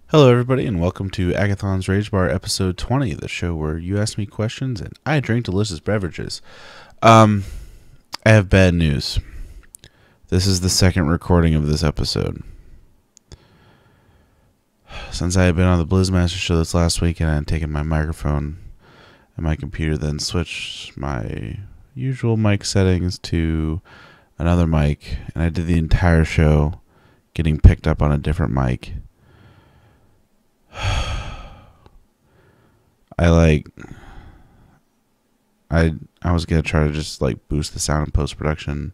Hello, everybody, and welcome to Aggathon's Rage Bar, episode 20, the show where you ask me questions and I drink delicious beverages. I have bad news. This is the second recording of this episode. Since I had been on the Blizzmaster show this last week and I had taken my microphone and my computer, then switched my usual mic settings to another mic, and I did the entire show getting picked up on a different mic. I was gonna try to just boost the sound in post production,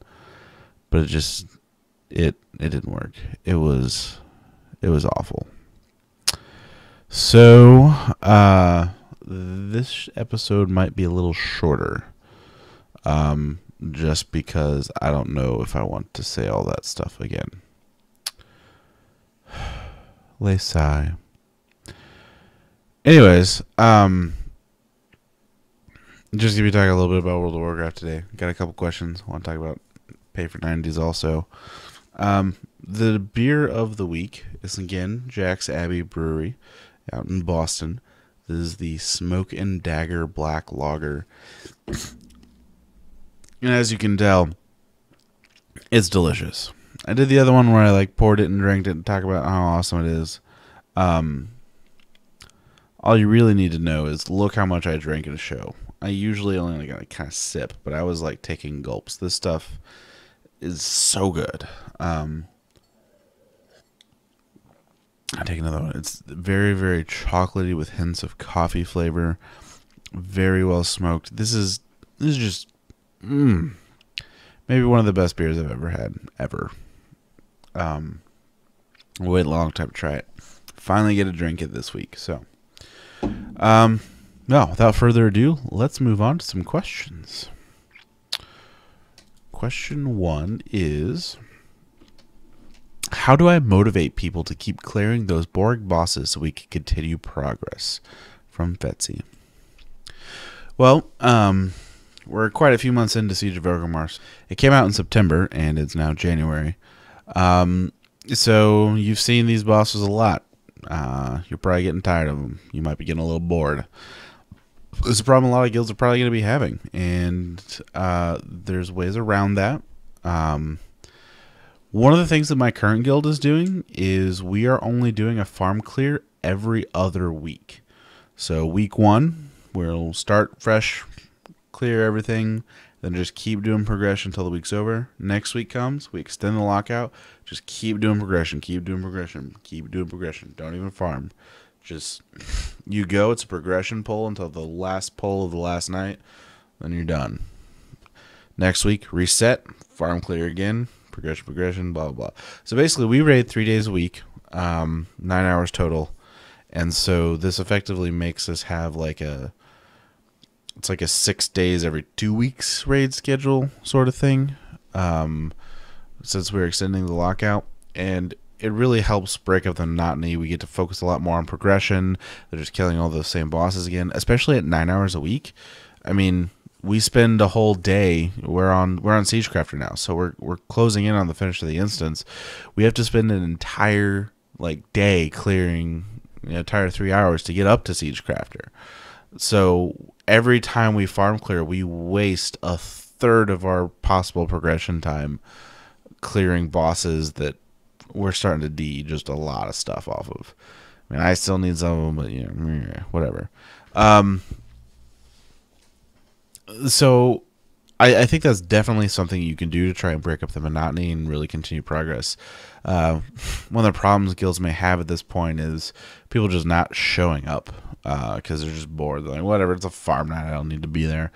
but it didn't work. It was awful. So this episode might be a little shorter, just because I don't know if I want to say all that stuff again. Lay sigh. Anyways, just to be talking a little bit about World of Warcraft today. Got a couple questions. I want to talk about Pay-for-90s also. The beer of the week is again Jack's Abbey Brewery out in Boston. This is the Smoke and Dagger Black Lager. And as you can tell, it's delicious. I did the other one where I poured it and drank it and talk about how awesome it is. All you really need to know is look how much I drank at a show. I usually only kind of sip, but I was taking gulps. This stuff is so good. I take another one. It's very, very chocolatey with hints of coffee flavor. Very well smoked. This is just maybe one of the best beers I've ever had ever. Wait a long time to try it. Finally get to drink it this week. So, no, without further ado, let's move on to some questions. Question 1 is, how do I motivate people to keep clearing those boring bosses so we can continue progress? From Fetsy. Well, we're quite a few months into Siege of Orgrimmar. It came out in September, and it's now January. So you've seen these bosses a lot. You're probably getting tired of them. You might be getting a little bored. This is a problem a lot of guilds are probably going to be having, and there's ways around that. One of the things that my current guild is doing is we are only doing a farm clear every other week. So week 1, we'll start fresh, clear everything, then just keep doing progression until the week's over. Next week comes, we extend the lockout, just keep doing progression, keep doing progression, keep doing progression. Don't even farm. Just, you go, it's a progression pull until the last pull of the last night, then you're done. Next week, reset, farm clear again, progression, blah, blah, blah. So basically, we raid 3 days a week, 9 hours total, and so this effectively makes us have it's like a 6 days every 2 weeks raid schedule sort of thing, since we're extending the lockout, and it really helps break up the monotony. We get to focus a lot more on progression. They're just killing all those same bosses again, especially at 9 hours a week. I mean, we spend a whole day. We're on Siegecrafter now, so we're closing in on the finish of the instance. We have to spend an entire day clearing, entire 3 hours to get up to Siegecrafter. So every time we farm clear, we waste a third of our possible progression time clearing bosses that we're starting to D just a lot of stuff off of. I mean, I still need some of them, but whatever. So I think that's definitely something you can do to try and break up the monotony and really continue progress. One of the problems guilds may have at this point is people just not showing up because they're just bored. They're like, whatever, it's a farm night, I don't need to be there.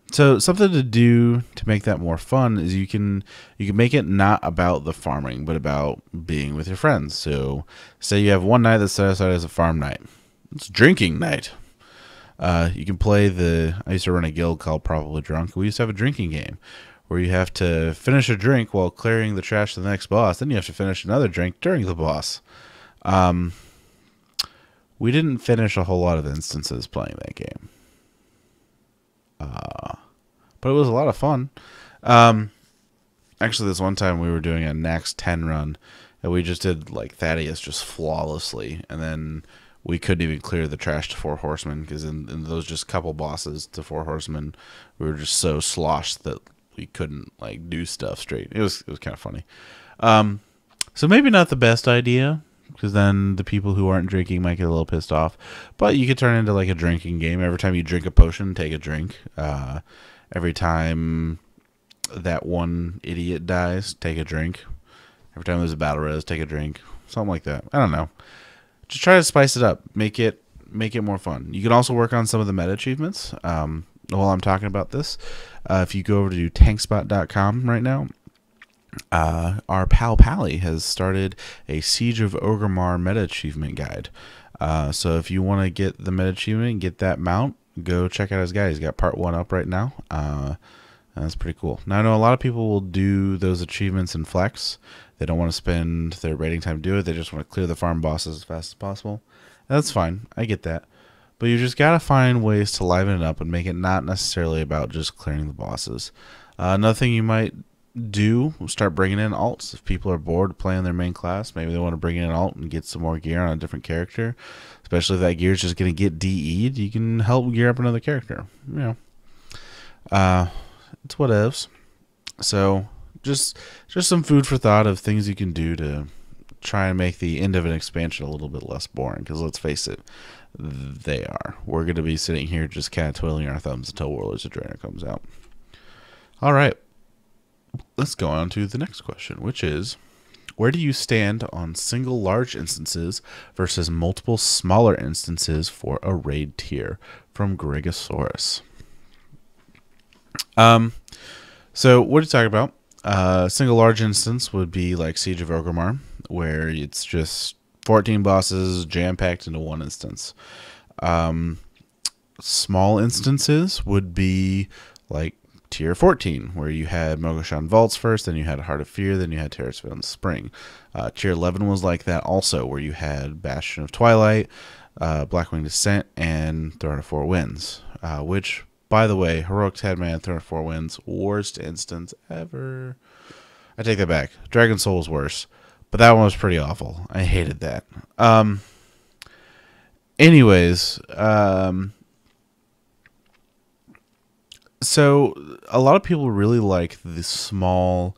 So something to do to make that more fun is you can make it not about the farming, but about being with your friends. So say you have one night that's set aside as a farm night. It's drinking night. You can play I used to run a guild called Probably Drunk. We used to have a drinking game where you have to finish a drink while clearing the trash to the next boss. Then you have to finish another drink during the boss. We didn't finish a whole lot of instances playing that game. But it was a lot of fun. Actually, this one time we were doing a Nax 10 run, and we just did like Thaddeus just flawlessly, and then we couldn't even clear the trash to 4 horsemen because in those just couple bosses to 4 horsemen, we were just so sloshed that we couldn't like do stuff straight. It was kind of funny. So maybe not the best idea, because then the people who aren't drinking might get a little pissed off. But you could turn it into like a drinking game. Every time you drink a potion, take a drink. Every time that one idiot dies, take a drink. Every time there's a battle res, take a drink. Something like that. I don't know. Just try to spice it up. Make it more fun. You can also work on some of the meta achievements. While I'm talking about this, if you go over to tankspot.com right now, our pal Pally has started a Siege of Orgrimmar meta achievement guide. So if you want to get the meta achievement and get that mount, go check out his guide. He's got part 1 up right now. And that's pretty cool. Now I know a lot of people will do those achievements in Flex. They don't want to spend their raiding time to do it. They just want to clear the farm bosses as fast as possible. That's fine. I get that. But you just got to find ways to liven it up and make it not necessarily about just clearing the bosses. Another thing you might do, start bringing in alts. If people are bored playing their main class, maybe they want to bring in an alt and get some more gear on a different character. Especially if that gear is just going to get DE'd, you can help gear up another character. You know, it's whatevs. So just some food for thought of things you can do to try and make the end of an expansion a little bit less boring. Because let's face it, they are. We're going to be sitting here just kind of twiddling our thumbs until Warlords of Draenor comes out. All right. Let's go on to the next question, which is, where do you stand on single large instances versus multiple smaller instances for a raid tier? From Gregosaurus. So what are you talking about? Single large instance would be like Siege of Orgrimmar, where it's just 14 bosses jam-packed into one instance. Small instances would be like Tier 14, where you had Mogoshan Vaults first, then you had Heart of Fear, then you had Terracefield Spring. Tier 11 was like that also, where you had Bastion of Twilight, Blackwing Descent, and Throne of Four Winds. Which, by the way, Heroic Tadman, Throne of Four Winds, worst instance ever. I take that back. Dragon Soul was worse, but that one was pretty awful. I hated that. Anyways, so a lot of people really like the small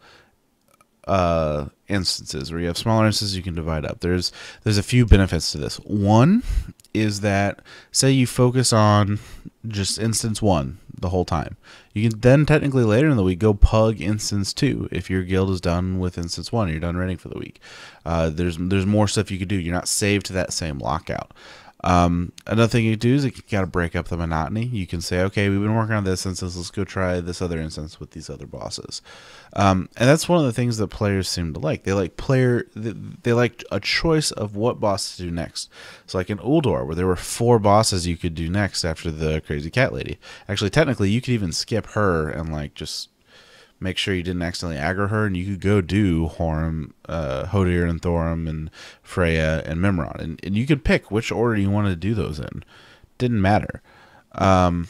instances, where you have smaller instances you can divide up. There's a few benefits to this. One is that, say you focus on just instance 1 the whole time, you can then technically later in the week go pug instance 2 if your guild is done with instance 1 and you're done raiding for the week. There's more stuff you could do. You're not saved to that same lockout. Another thing you do is you got to break up the monotony. You can say, okay, we've been working on this instance, let's go try this other instance with these other bosses. And that's one of the things that players seem to like. They like a choice of what boss to do next. So like in Uldor, where there were 4 bosses you could do next after the crazy cat lady. Actually, technically, you could even skip her and like just make sure you didn't accidentally aggro her, and you could go do Hodir and Thorum and Freya and Mimron, and you could pick which order you wanted to do those in. Didn't matter. And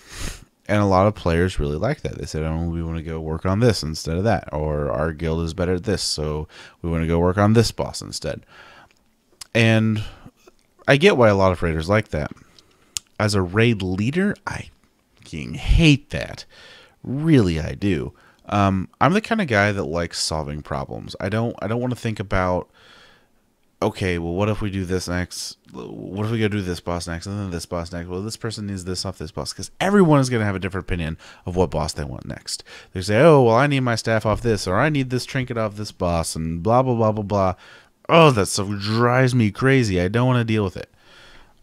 a lot of players really like that. They said, oh, we want to go work on this instead of that, or our guild is better at this, so we want to go work on this boss instead. And I get why a lot of raiders like that. As a raid leader, I fucking hate that. Really, I do. I'm the kind of guy that likes solving problems. I don't want to think about, okay, well, what if we do this next? What if we go do this boss next, and then this boss next? Well, this person needs this off this boss, because everyone is going to have a different opinion of what boss they want next. They say, oh, well, I need my staff off this, or I need this trinket off this boss, and blah, blah, blah, blah, blah. Oh, that stuff drives me crazy. I don't want to deal with it.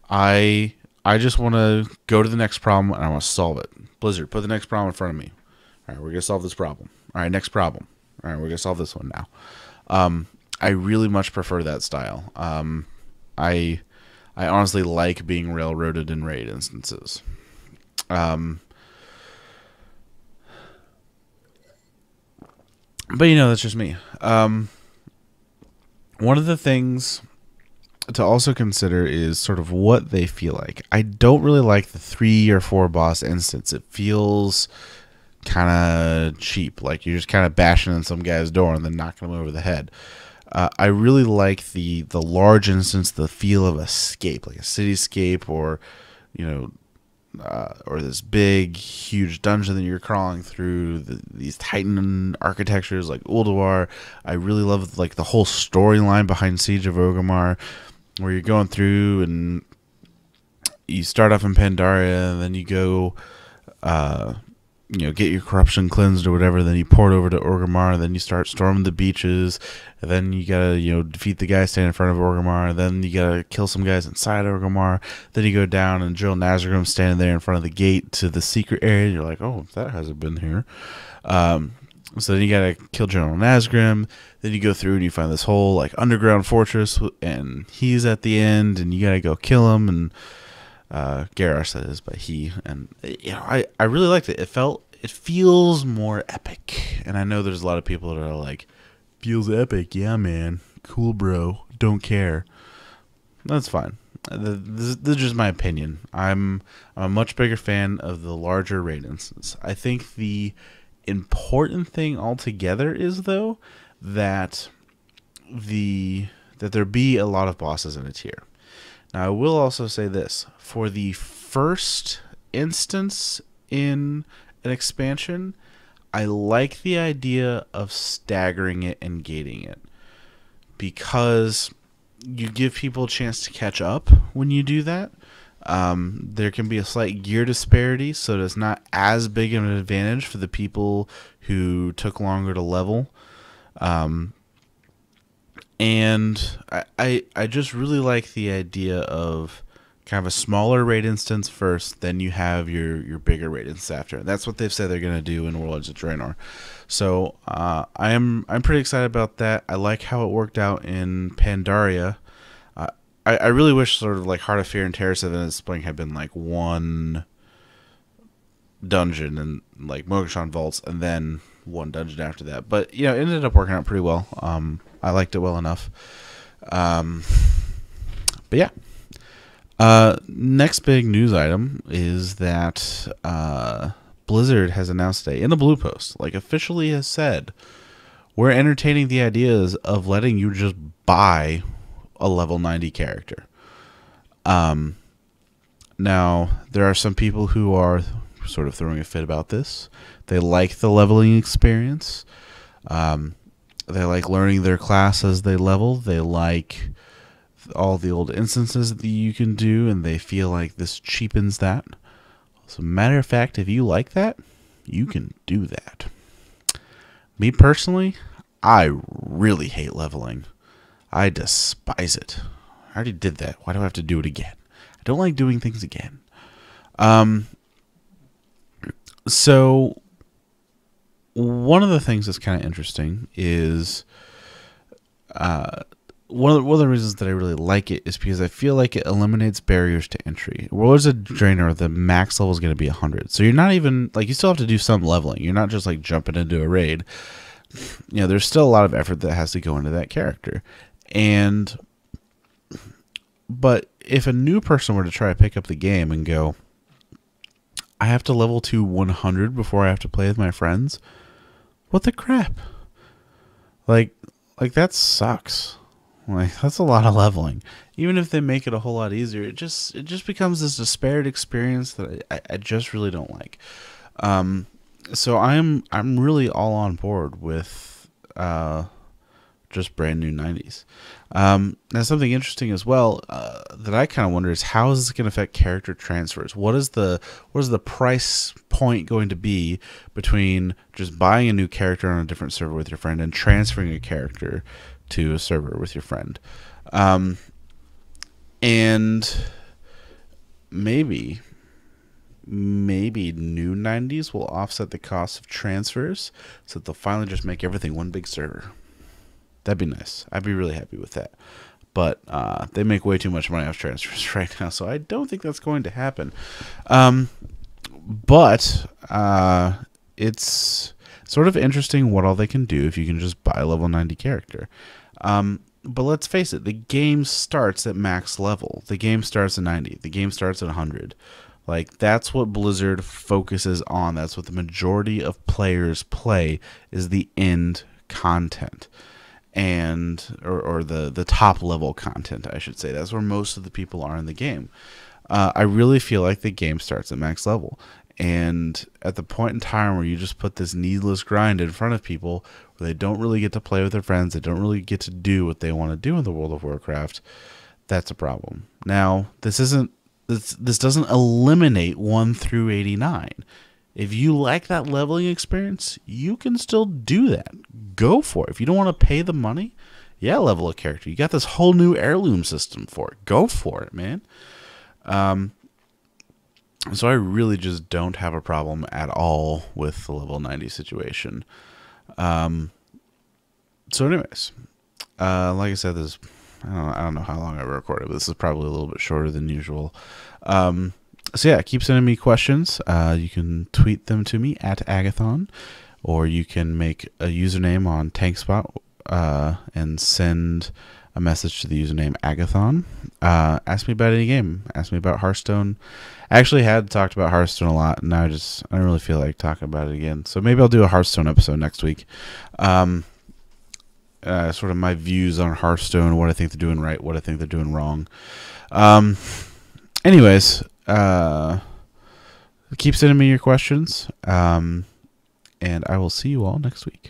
I just want to go to the next problem, and I want to solve it. Blizzard, put the next problem in front of me. All right, we're going to solve this problem. All right, next problem. All right, we're going to solve this one now. I really much prefer that style. I honestly like being railroaded in raid instances. But, that's just me. One of the things to also consider is sort of what they feel like. I don't really like the 3 or 4 boss instance. It feels kind of cheap, like you're just kind of bashing in some guy's door and then knocking him over the head. I really like the large instance, the feel of escape, like a cityscape, or you know, or this big, huge dungeon that you're crawling through. These Titan architectures like Ulduar. I really love like the whole storyline behind Siege of Orgrimmar, where you're going through and you start off in Pandaria, and then you go, get your corruption cleansed or whatever. Then you port over to Orgrimmar, and then you start storming the beaches. And then you gotta, defeat the guy standing in front of Orgrimmar. Then you gotta kill some guys inside Orgrimmar. Then you go down, and Jill Nazgrim's standing there in front of the gate to the secret area. You're like, oh, that hasn't been here. So then you gotta kill General Nazgrim. Then you go through and you find this whole like underground fortress, and he's at the end, and you gotta go kill him. And Garrosh, that is, but he, and I really liked it. It feels more epic, and I know there's a lot of people that are like, feels epic, yeah, man, cool, bro, don't care. That's fine. This is just my opinion. I'm a much bigger fan of the larger raid instance. I think the important thing altogether is though that there be a lot of bosses in a tier. Now, I will also say this. For the first instance in an expansion, I like the idea of staggering it and gating it, because you give people a chance to catch up when you do that. There can be a slight gear disparity, so it's not as big of an advantage for the people who took longer to level. And I just really like the idea of kind of a smaller raid instance first, then you have your bigger raid instance after. That's what they've said they're going to do in Warlords of Draenor. So I'm pretty excited about that. I like how it worked out in Pandaria. I really wish sort of like Heart of Fear and Terror of the Spring had been like one dungeon and like Mogashan Vaults and then one dungeon after that. But it ended up working out pretty well. I liked it well enough. But yeah. Next big news item is that Blizzard has announced today in the Blue Post, like officially has said, we're entertaining the ideas of letting you just buy a level 90 character. Now, there are some people who are sort of throwing a fit about this. They like the leveling experience. They like learning their class as they level. They like all the old instances that you can do, and they feel like this cheapens that. As a matter of fact, if you like that, you can do that. Me personally, I really hate leveling. I despise it. I already did that. Why do I have to do it again? I don't like doing things again. So one of the things that's kind of interesting is one of the reasons that I really like it is because I feel like it eliminates barriers to entry. Warlords of Draenor, the max level is going to be 100. So you're not even, like, you still have to do some leveling. You're not just, like, jumping into a raid. There's still a lot of effort that has to go into that character. But if a new person were to try to pick up the game and go, I have to level to 100 before I have to play with my friends, what the crap? Like that sucks. Like, that's a lot of leveling. Even if they make it a whole lot easier, it just becomes this disparate experience that I just really don't like. So I'm really all on board with just brand new 90s. Now, something interesting as well that I kind of wonder is, how is this going to affect character transfers? What is the price point going to be between just buying a new character on a different server with your friend and transferring a character to a server with your friend? And maybe new 90s will offset the cost of transfers, so that they'll finally just make everything one big server. That'd be nice. I'd be really happy with that. But they make way too much money off transfers right now, so I don't think that's going to happen. But it's sort of interesting what all they can do if you can just buy a level 90 character. But let's face it, the game starts at max level. The game starts at 90. The game starts at 100. Like, that's what Blizzard focuses on. That's what the majority of players play, is the end content. or the top level content, I should say. That's where most of the people are in the game. I really feel like the game starts at max level. And at the point in time where you just put this needless grind in front of people, where they don't really get to play with their friends, they don't really get to do what they want to do in the World of Warcraft, that's a problem. Now, this doesn't eliminate 1 through 89. If you like that leveling experience, you can still do that. Go for it. If you don't want to pay the money, yeah, level a character. You got this whole new heirloom system for it. Go for it, man. So I really just don't have a problem at all with the level 90 situation. So anyways, like I said, this I don't know how long I've recorded, but this is probably a little bit shorter than usual. So yeah, keep sending me questions. You can tweet them to me at Aggathon, or you can make a username on TankSpot and send a message to the username Aggathon. Ask me about any game. Ask me about Hearthstone. I actually had talked about Hearthstone a lot, and now I don't really feel like talking about it again. So maybe I'll do a Hearthstone episode next week. Sort of my views on Hearthstone, what I think they're doing right, what I think they're doing wrong. Anyways, keep sending me your questions, and I will see you all next week.